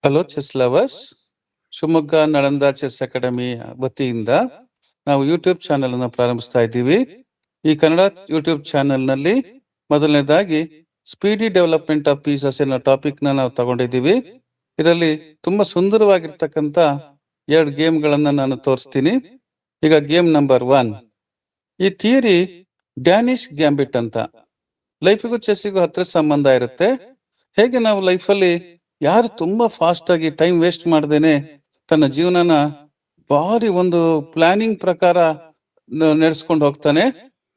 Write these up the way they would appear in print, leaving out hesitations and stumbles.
Hello chess lovers, Shivamogga Nalanda chess academy ವತಿಯಿಂದ ನಾವು YouTube channel ಅನ್ನು ಪ್ರಾರಂಭಿಸ್ತಾ ಇದ್ದೀವಿ. ಈ ಕನ್ನಡ ಯೂಟ್ಯೂಬ್ ಚಾನೆಲ್ ನಲ್ಲಿ ಮೊದಲನೇದಾಗಿ ಸ್ಪೀಡಿ ಡೆವಲಪ್ಮೆಂಟ್ ಆಫ್ ಪೀಸಸ್ ಅನ್ನೋ ಟಾಪಿಕ್ ನಾವು ತಗೊಂಡಿದ್ದೀವಿ. ಇದರಲ್ಲಿ ತುಂಬಾ ಸುಂದರವಾಗಿರ್ತಕ್ಕಂಥ 2 ಗೇಮ್ಗಳನ್ನ ನಾನು ತೋರಿಸ್ತೀನಿ. ಈಗ ಗೇಮ್ ನಂಬರ್ 1, ಈ ಥಿಯರಿ ಡ್ಯಾನಿಶ್ ಗ್ಯಾಂಬಿಟ್ ಅಂತ. ಲೈಫಿಗೂ ಚೆಸ್ಸಿಗೂ ಹತ್ರ ಸಂಬಂಧ ಇರುತ್ತೆ. ಹೇಗೆ ನಾವು ಲೈಫಲ್ಲಿ ಯಾರು ತುಂಬಾ ಫಾಸ್ಟ್ ಆಗಿ ಟೈಮ್ ವೇಸ್ಟ್ ಮಾಡ್ದೇನೆ ತನ್ನ ಜೀವನನ ಭಾರಿ ಒಂದು ಪ್ಲಾನಿಂಗ್ ಪ್ರಕಾರ ನಡೆಸ್ಕೊಂಡು ಹೋಗ್ತಾನೆ,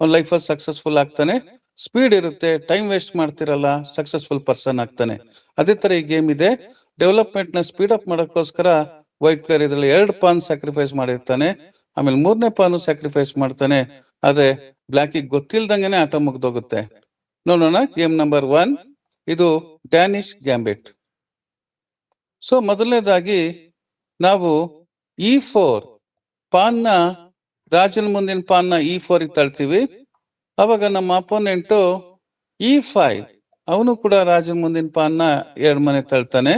ಅವ್ನ ಲೈಫಲ್ಲಿ ಸಕ್ಸಸ್ಫುಲ್ ಆಗ್ತಾನೆ. ಸ್ಪೀಡ್ ಇರುತ್ತೆ, ಟೈಮ್ ವೇಸ್ಟ್ ಮಾಡ್ತಿರಲ್ಲ, ಸಕ್ಸಸ್ಫುಲ್ ಪರ್ಸನ್ ಆಗ್ತಾನೆ. ಅದೇ ತರ ಈ ಗೇಮ್ ಇದೆ. ಡೆವಲಪ್ಮೆಂಟ್ ನ ಸ್ಪೀಡ್ ಅಪ್ ಮಾಡೋಕ್ಕೋಸ್ಕರ ವೈಟ್ ಪ್ಲೇಯರ್ ಇದರಲ್ಲಿ 2 ಪಾನ್ ಸ್ಯಾಕ್ರಿಫೈಸ್ ಮಾಡಿರ್ತಾನೆ, ಆಮೇಲೆ 3ನೇ ಪಾನು ಸ್ಯಾಕ್ರಿಫೈಸ್ ಮಾಡ್ತಾನೆ. ಆದ್ರೆ ಬ್ಲಾಕಿಗೆ ಗೊತ್ತಿಲ್ದಂಗೆನೆ ಆಟ ಮುಗ್ದೋಗುತ್ತೆ. ನೋಡೋಣ ಗೇಮ್ ನಂಬರ್ 1, ಇದು ಡ್ಯಾನಿಶ್ ಗ್ಯಾಂಬಿಟ್. ಸೊ ಮೊದಲನೇದಾಗಿ ನಾವು E4 ಪಾನ್ನ ರಾಜನ ಮುಂದಿನ ಪಾನ್ನ E4 ತಳ್ತೀವಿ. ಅವಾಗ ನಮ್ಮ ಅಪೋನೆಂಟು E5, ಅವನು ಕೂಡ ರಾಜನ ಮುಂದಿನ ಪಾನ್ನ 2 ಮನೆ ತಳ್ತಾನೆ.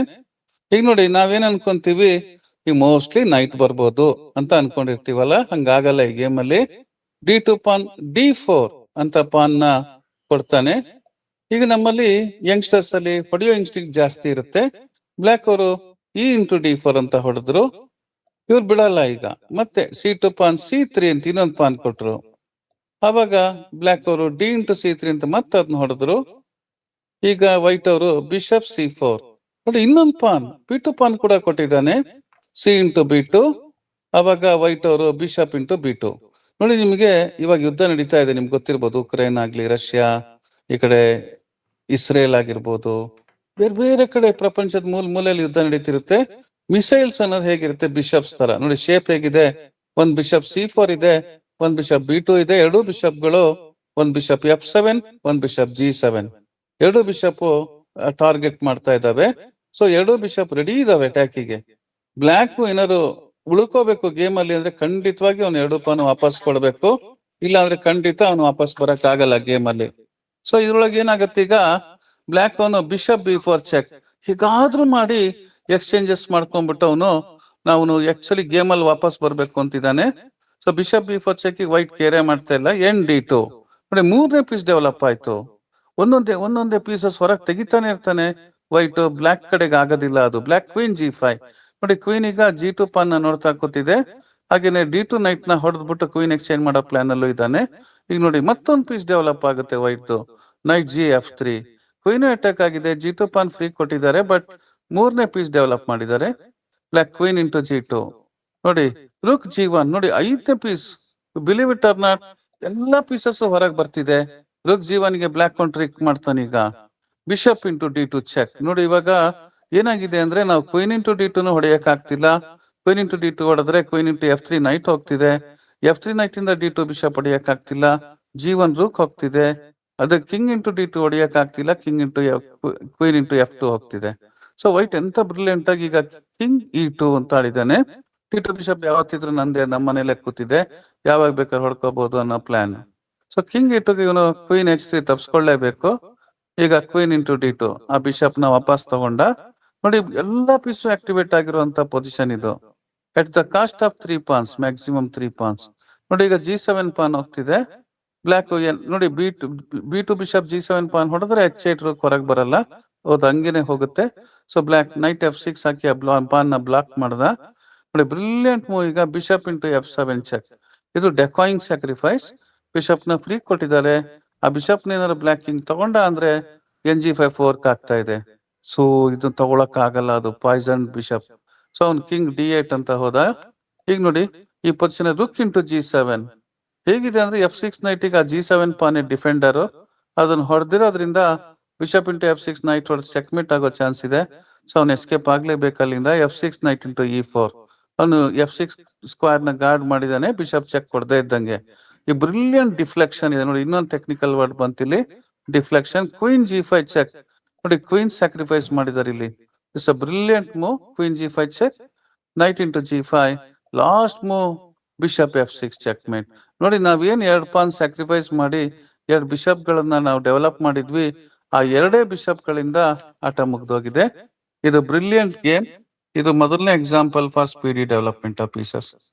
ಈಗ ನೋಡಿ, ನಾವೇನ್ ಅನ್ಕೊಂತೀವಿ, ಈಗ ಮೋಸ್ಟ್ಲಿ ನೈಟ್ ಬರ್ಬೋದು ಅಂತ ಅನ್ಕೊಂಡಿರ್ತೀವಲ್ಲ, ಹಂಗಾಗಲ್ಲ. ಈ ಗೇಮ್ ಅಲ್ಲಿ D2 ಪಾನ್ D4 ಅಂತ ಪಾನ್ನ ಕೊಡ್ತಾನೆ. ಈಗ ನಮ್ಮಲ್ಲಿ ಯಂಗ್ಸ್ಟರ್ಸ್ ಅಲ್ಲಿ ಹೊಡೆಯೋ ಇನ್ಸ್ಟಿಂಕ್ಟ್ ಜಾಸ್ತಿ ಇರುತ್ತೆ. ಬ್ಲಾಕ್ ಅವರು E into D4 ಅಂತ ಹೊಡೆದ್ರು, ಇವ್ರು ಬಿಡಲ್ಲ. ಈಗ ಮತ್ತೆ C2 ಪಾನ್ C3 ಅಂತ ಇನ್ನೊಂದು ಪಾನ್ ಕೊಟ್ರು. ಅವಾಗ ಬ್ಲಾಕ್ ಅವರು D into C3 ಅಂತ ಮತ್ತೆ ಅದನ್ನ ಹೊಡೆದ್ರು. ಈಗ ವೈಟ್ ಅವರು ಬಿಷಪ್ C4 ನೋಡಿ, ಇನ್ನೊಂದು ಪಾನ್ B2 ಪಾನ್ ಕೂಡ ಕೊಟ್ಟಿದ್ದಾನೆ, C into B2. ಅವಾಗ ವೈಟ್ ಅವರು ಬಿಷಪ್ into B2. ನೋಡಿ, ನಿಮಗೆ ಇವಾಗ ಯುದ್ಧ ನಡೀತಾ ಇದೆ, ನಿಮ್ಗೆ ಗೊತ್ತಿರ್ಬೋದು. ಉಕ್ರೇನ್ ಆಗ್ಲಿ, ರಷ್ಯಾ, ಈ ಕಡೆ ಇಸ್ರೇಲ್ ಆಗಿರ್ಬೋದು, ಬೇರೆ ಬೇರೆ ಕಡೆ ಪ್ರಪಂಚದ ಮೂಲೆಯಲ್ಲಿ ಯುದ್ಧ ನಡೀತಿರುತ್ತೆ. ಮಿಸೈಲ್ಸ್ ಅನ್ನೋದು ಹೇಗಿರುತ್ತೆ, ಬಿಷಪ್ಸ್ ತರ. ನೋಡಿ ಶೇಪ್ ಹೇಗಿದೆ, ಒಂದ್ ಬಿಷಪ್ C4 ಇದೆ, ಒಂದ್ ಬಿಷಪ್ B2 ಇದೆ, 2 ಬಿಷಪ್ಗಳು, ಒಂದ್ ಬಿಷಪ್ F7, ಒಂದ್ ಬಿಷಪ್ G7. 2 ಬಿಷಪ್ ಟಾರ್ಗೆಟ್ ಮಾಡ್ತಾ ಇದ್ದಾವೆ. ಸೊ 2 ಬಿಷಪ್ ರೆಡಿ ಇದಾವೆ ಅಟ್ಯಾಕಿಗೆ. ಬ್ಲಾಕ್ ಏನಾದ್ರು ಉಳ್ಕೋಬೇಕು ಗೇಮ್ ಅಲ್ಲಿ ಅಂದ್ರೆ ಖಂಡಿತವಾಗಿ ಅವ್ನು 2 ಪಾನ್ ವಾಪಸ್ ಕೊಡ್ಬೇಕು, ಇಲ್ಲ ಅಂದ್ರೆ ಖಂಡಿತ ಅವನು ವಾಪಸ್ ಬರಕ್ ಆಗಲ್ಲ ಗೇಮ್ ಅಲ್ಲಿ. ಸೊ ಇದ್ರೊಳಗೆ ಏನಾಗತ್ತೆ, ಈಗ ಬ್ಲಾಕ್ ಅವನು ಬಿಷಪ್ B4 ಚೆಕ್ ಹೀಗಾದ್ರೂ ಮಾಡಿ ಎಕ್ಸ್ಚೇಂಜಸ್ ಮಾಡ್ಕೊಂಡ್ಬಿಟ್ಟು ನಾವು ಆಕ್ಚುಲಿ ಗೇಮ್ ಅಲ್ಲಿ ವಾಪಸ್ ಬರ್ಬೇಕು ಅಂತಿದ್ದಾನೆ. So bishop B4 check white ಕೇರೆ ಮಾಡ್ತಾ ಇಲ್ಲ. ND2 ನೋಡಿ, 3ನೇ ಪೀಸ್ ಡೆವಲಪ್ ಆಯ್ತು. ಒಂದೊಂದೇ ಪೀಸಸ್ ಹೊರಗೆ ತೆಗಿತಾನೆ ಇರ್ತಾನೆ ವೈಟ್. ಬ್ಲಾಕ್ ಕಡೆಗೆ ಆಗೋದಿಲ್ಲ ಅದು. ಬ್ಲಾಕ್ ಕ್ವೀನ್ G5 ನೋಡಿ, ಕ್ವೀನ್ ಈಗ G2 ಪಾನ್ ನೋಡ್ತಾ ಕೂತಿದೆ. ಹಾಗೇನೆ D2 ನೈಟ್ ನ ಹೊಡೆದ್ಬಿಟ್ಟು ಕ್ವೀನ್ ಎಕ್ಸ್ಚೇಂಜ್ ಮಾಡೋ ಪ್ಲಾನ್ ಅಲ್ಲೂ ಇದ್ದಾನೆ. ಈಗ ನೋಡಿ, ಮತ್ತೊಂದು ಪೀಸ್ ಡೆವಲಪ್ ಆಗುತ್ತೆ white. Knight Gf3, queen attack ಆಗಿದೆ, G2 ಪಾನ್ ಫ್ರೀ ಕೊಟ್ಟಿದ್ದಾರೆ, ಬಟ್ 3ನೇ ಪೀಸ್ ಡೆವಲಪ್ ಮಾಡಿದ್ದಾರೆ. ಬ್ಲಾಕ್ ಕ್ವೀನ್ into G2 ನೋಡಿ, ರುಕ್ G1 ನೋಡಿ, 5ನೇ piece. Believe it or not, ಎಲ್ಲಾ ಪೀಸಸ್ ಹೊರಗೆ ಬರ್ತಿದೆ. ರುಕ್ G1 ಗೆ ಬ್ಲಾಕ್ ಟ್ರಿಕ್ ಮಾಡ್ತಾನೆ. ಈಗ ಬಿಷಪ್ into D2 ಚೆಕ್ ನೋಡಿ. ಇವಾಗ ಏನಾಗಿದೆ ಅಂದ್ರೆ, ನಾವು ಕ್ವೀನ್ into D2 ಹೊಡೆಯಕ್ ಆಗ್ತಿಲ್ಲ. ಕ್ವೀನ್ into D2 ಹೊಡೆದ್ರೆ ಕ್ವೀನ್ into F3 ನೈಟ್ ಹೋಗ್ತಿದೆ. F3 ನೈಟ್ ಇಂದ D2 ಬಿಷಪ್ ಹೊಡೆಯಕ್ ಆಗ್ತಿಲ್ಲ. G1 ರೂಕ್ ಹೋಗ್ತಿದೆ. ಅದೇ ಕಿಂಗ್ into D2 ಹೊಡೆಯಕ್ ಆಗ್ತಿಲ್ಲ. ಕ್ವೀನ್ into F2 ಹೋಗ್ತಿದೆ. ಸೊ ವೈಟ್ ಎಂತ ಬ್ರಿಲಿಯಂಟ್ ಆಗಿ ಈಗ ಕಿಂಗ್ E2 ಅಂತ ಆಡಿದ್ದಾನೆ. D2 ಬಿಷಪ್ ಯಾವತ್ತಿದ್ರು ನಂದೇ, ನಮ್ಮ ಮನೇಲೆ ಕೂತಿದೆ, ಯಾವಾಗ ಬೇಕಾದ್ರೆ ಹೊಡ್ಕೋಬಹುದು ಅನ್ನೋ ಪ್ಲಾನ್. ಸೊ ಕಿಂಗ್ E2 ಇವನು ಕ್ವೀನ್ H3 ತಪ್ಸ್ಕೊಳ್ಳೇಬೇಕು. ಈಗ ಕ್ವೀನ್ into D2 ಆ ಬಿಷಪ್ ನ ವಾಪಸ್ ತಗೊಂಡ. ನೋಡಿ, ಎಲ್ಲಾ ಪೀಸು ಆಕ್ಟಿವೇಟ್ ಆಗಿರುವಂತ ಪೊಸಿಷನ್ ಇದು. At the cost of 3 Pond's, maximum 3 Pond's. ನೋಡಿ, ಈಗ G7 ಪಾನ್ ಹೋಗ್ತಿದೆ. ಬ್ಲಾಕ್ ನೋಡಿ, B2 ಬಿಷಪ್ G7 ಪಾನ್ ಹೊಡೆದ್ರೆ H8 ಹೊರಗೆ ಬರಲ್ಲ, ಹೌದು ಹಂಗೇನೆ ಹೋಗುತ್ತೆ. ಸೊ ಬ್ಲಾಕ್ ನೈಟ್ F6 ಹಾಕಿ ಪಾನ್ ನ ಬ್ಲಾಕ್ ಮಾಡ್ದ. ನೋಡಿ, ಬ್ರಿಲಿಯಂಟ್ ಮೂವ್. ಈಗ ಬಿಷಪ್ into F7 ಚೆಕ್, ಇದು ಡೆಕಾಯಿಂಗ್ ಸ್ಯಾಕ್ರಿಫೈಸ್. ಬಿಷಪ್ ನ ಫ್ರೀ ಕೊಟ್ಟಿದ್ದಾರೆ. ಆ ಬಿಷಪ್ ಏನಾದ್ರು ಬ್ಲಾಕ್ ಕಿಂಗ್ ತಗೊಂಡ ಅಂದ್ರೆ NG5 ಫೋರ್ಕ್ ಆಗ್ತಾ ಇದೆ. ಸೊ ಇದು ತಗೊಳಕ್ ಆಗಲ್ಲ, ಅದು ಪಾಯ್ಸನ್ ಬಿಷಪ್. ಸೊ ಅವ್ನು ಕಿಂಗ್ D8 ಅಂತ ಹೋದ. ಈಗ ನೋಡಿ, ಈ ಪೊಸಿಷನ್ ರುಕ್ into G7 ಹೇಗಿದೆ ಅಂದ್ರೆ, F6 ನೈಟ್ ಈಗ G7 ಪಾನ್ ಡಿಫೆಂಡರ್, ಅದನ್ನ ಹೊಡೆದಿರೋದ್ರಿಂದ ಬಿಷಪ್ into F6 ನೈಟ್ ಹೊಡೆದು ಚೆಕ್ಮೇಟ್ ಆಗೋ ಚಾನ್ಸ್ ಇದೆ. ಸೊ ಅವ್ನು ಎಸ್ಕೇಪ್ ಆಗ್ಲೇಬೇಕು ಅಲ್ಲಿಂದ. F6 ನೈಟ್ into E4 ಅವನು F6 ಸ್ಕ್ವೇರ್ ನ ಗಾರ್ಡ್ ಮಾಡಿದಾನೆ, ಬಿಷಪ್ ಚೆಕ್ ಕೊಡದೇ ಇದ್ದಂಗೆ. ಈ ಬ್ರಿಲಿಯಂಟ್ ಡಿಫ್ಲೆಕ್ಷನ್ ಇದೆ ನೋಡಿ, ಇನ್ನೊಂದು ಟೆಕ್ನಿಕಲ್ ವರ್ಡ್ ಬಂತಿಲ್ಲಿ, ಡಿಫ್ಲೆಕ್ಷನ್. ಕ್ವೀನ್ G5 ಚೆಕ್ ನೋಡಿ, ಕ್ವೀನ್ ಸ್ಯಾಕ್ರಿಫೈಸ್ ಮಾಡಿದಾರೆ ಇಲ್ಲಿ. It's a brilliant move. Queen G5 check, knight into G5, last move bishop F6 checkmate. ನೋಡಿ, ನಾವೇನ್ 2 ಪಾನ್ ಸ್ಯಾಕ್ರಿಫೈಸ್ ಮಾಡಿ 2 ಬಿಷಪ್ ಗಳನ್ನ ನಾವು ಡೆವಲಪ್ ಮಾಡಿದ್ವಿ, ಆ 2 ಬಿಷಪ್ ಗಳಿಂದ ಆಟ ಮುಗ್ದೋಗಿದೆ. ಇದು ಬ್ರಿಲಿಯಂಟ್ ಗೇಮ್. ಇದು ಮೊದಲನೇ example for speedy development of pieces.